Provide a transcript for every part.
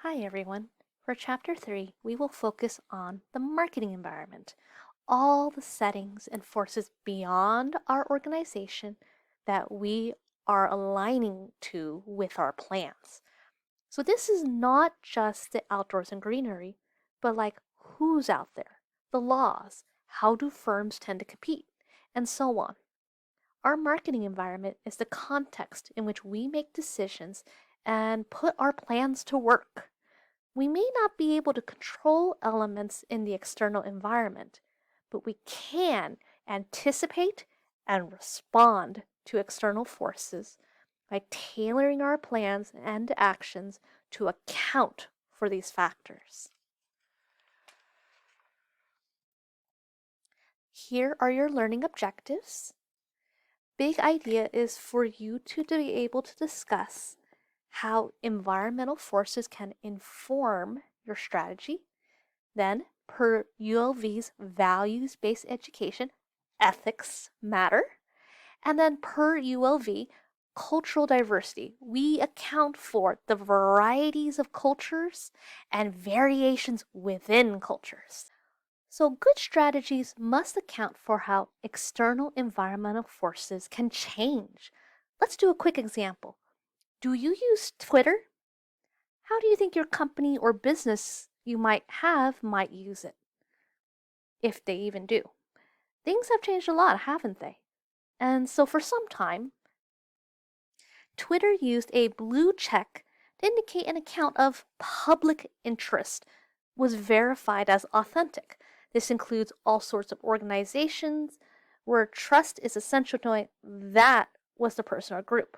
Hi everyone. For Chapter 3, we will focus on the marketing environment, all the settings and forces beyond our organization that we are aligning to with our plans. So, this is not just the outdoors and greenery, but like who's out there, the laws, how do firms tend to compete, and so on. Our marketing environment is the context in which we make decisions and put our plans to work. We may not be able to control elements in the external environment, but we can anticipate and respond to external forces by tailoring our plans and actions to account for these factors. Here are your learning objectives. Big idea is for you to be able to discuss how environmental forces can inform your strategy. Then, per ULV's values-based education, ethics matter. And then per ULV, cultural diversity. We account for the varieties of cultures and variations within cultures. So good strategies must account for how external environmental forces can change. Let's do a quick example. Do you use Twitter? How do you think your company or business you might have might use it? If they even do. Things have changed a lot, haven't they? And so for some time, Twitter used a blue check to indicate an account of public interest was verified as authentic. This includes all sorts of organizations where trust is essential to knowing that was the person or group.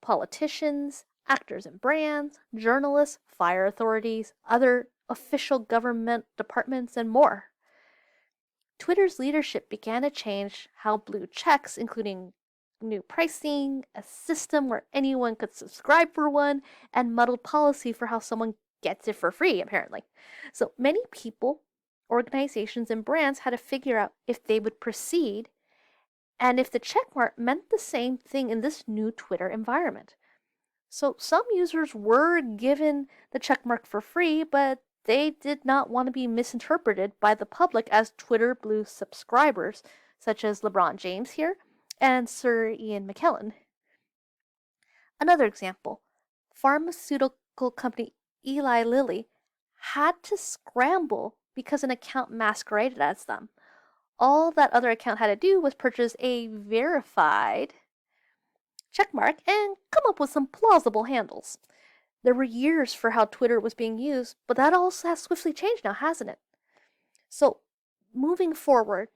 Politicians, actors and brands, journalists, fire authorities, other official government departments, and more. Twitter's leadership began to change how blue checks, including new pricing, a system where anyone could subscribe for one, and muddled policy for how someone gets it for free, apparently. So many people, organizations, and brands had to figure out if they would proceed and if the checkmark meant the same thing in this new Twitter environment. So some users were given the checkmark for free, but they did not want to be misinterpreted by the public as Twitter Blue subscribers, such as LeBron James here and Sir Ian McKellen. Another example, pharmaceutical company Eli Lilly had to scramble because an account masqueraded as them. All that other account had to do was purchase a verified checkmark and come up with some plausible handles. There were years for how Twitter was being used, but that all has swiftly changed now, hasn't it? So, moving forward,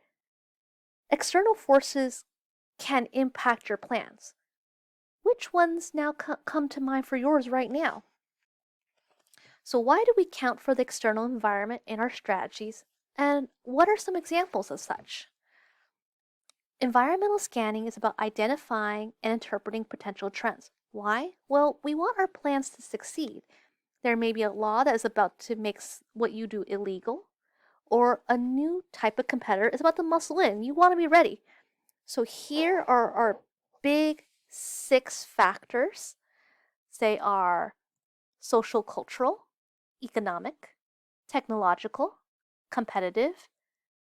external forces can impact your plans. Which ones now come to mind for yours right now? So, why do we count for the external environment in our strategies, and what are some examples of such? Environmental scanning is about identifying and interpreting potential trends. Why? Well, we want our plans to succeed. There may be a law that is about to make what you do illegal, or a new type of competitor is about to muscle in. You want to be ready. So here are our big 6 factors. They are social, cultural, economic, technological, competitive,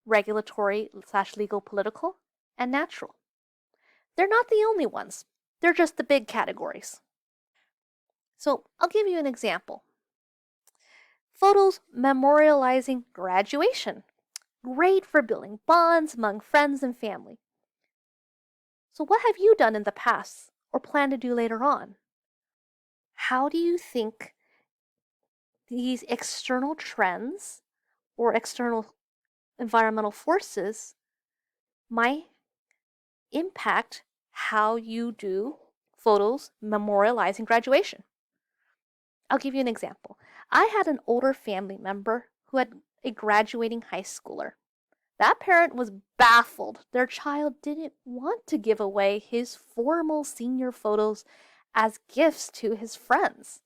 regulatory/legal, political, and natural. They're not the only ones. They're just the big categories. So I'll give you an example. Photos memorializing graduation. Great for building bonds among friends and family. So what have you done in the past or plan to do later on? How do you think these external trends or external environmental forces might impact how you do photos memorializing graduation? I'll give you an example. I had an older family member who had a graduating high schooler. That parent was baffled. Their child didn't want to give away his formal senior photos as gifts to his friends.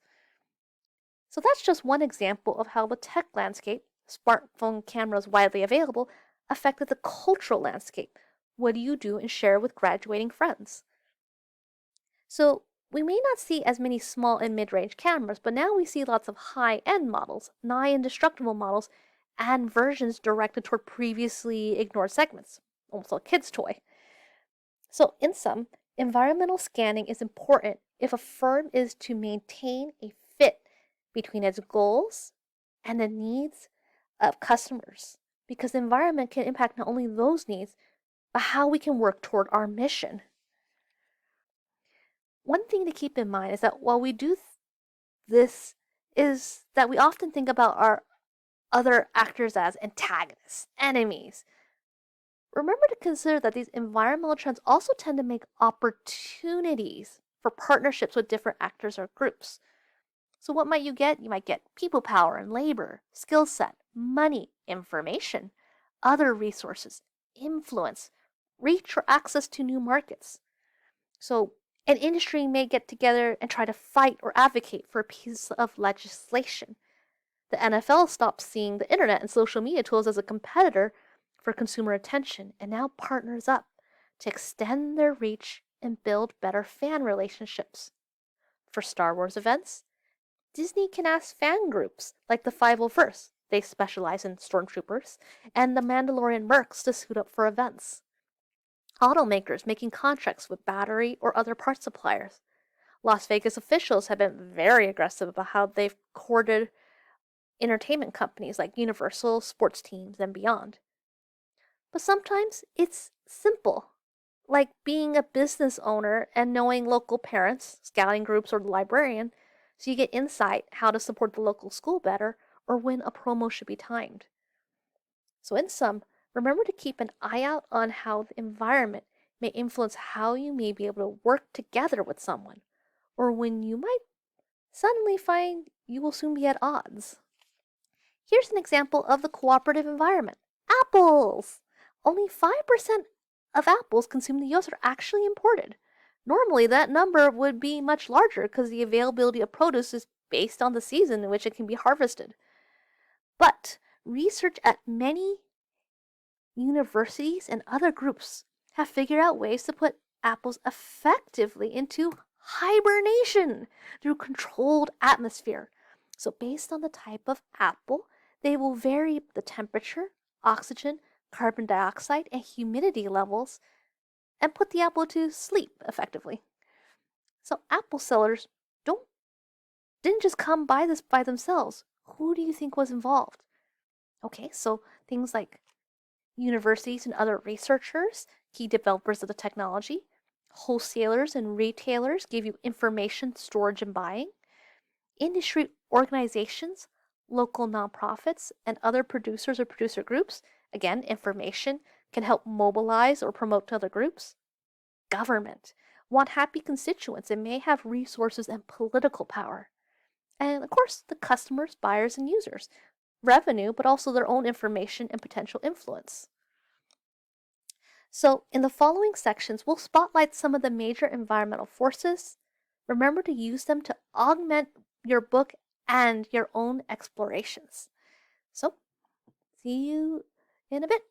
So that's just one example of how the tech landscape, smartphone cameras widely available, affected the cultural landscape. What do you do and share with graduating friends? So We may not see as many small and mid-range cameras, but now we see lots of high-end models, nigh indestructible models, and versions directed toward previously ignored segments, almost like a kid's toy. So, in sum, environmental scanning is important if a firm is to maintain a fit between its goals and the needs of customers, because the environment can impact not only those needs, but how we can work toward our mission. One thing to keep in mind is that while we do this, is that we often think about our other actors as antagonists, enemies. Remember to consider that these environmental trends also tend to make opportunities for partnerships with different actors or groups. So, what might you get? You might get people power and labor, skill set, money, information, other resources, influence, reach or access to new markets. So, an industry may get together and try to fight or advocate for a piece of legislation. The NFL stopped seeing the internet and social media tools as a competitor for consumer attention and now partners up to extend their reach and build better fan relationships. For Star Wars events, Disney can ask fan groups like the 501st, they specialize in stormtroopers, and the Mandalorian Mercs to suit up for events. Automakers making contracts with battery or other parts suppliers. Las Vegas officials have been very aggressive about how they've courted entertainment companies like Universal, sports teams, and beyond. But sometimes it's simple, like being a business owner and knowing local parents, scouting groups, or the librarian, so you get insight how to support the local school better or when a promo should be timed. So, in sum, remember to keep an eye out on how the environment may influence how you may be able to work together with someone, or when you might suddenly find you will soon be at odds. Here's an example of the cooperative environment. Apples! Only 5% of apples consumed in the US are actually imported. Normally, that number would be much larger because the availability of produce is based on the season in which it can be harvested. But research at many universities and other groups have figured out ways to put apples effectively into hibernation through controlled atmosphere. So, based on the type of apple, they will vary the temperature, oxygen, carbon dioxide, and humidity levels and put the apple to sleep effectively. So, apple sellers didn't just come by this by themselves. Who do you think was involved? Okay, so things like universities and other researchers, key developers of the technology, wholesalers and retailers give you information, storage, and buying, industry organizations, local nonprofits, and other producers or producer groups. Again, information can help mobilize or promote to other groups. Government want happy constituents and may have resources and political power. And of course, the customers, buyers, and users. Revenue, but also their own information and potential influence. So, in the following sections, we'll spotlight some of the major environmental forces. Remember to use them to augment your book and your own explorations. So, see you in a bit.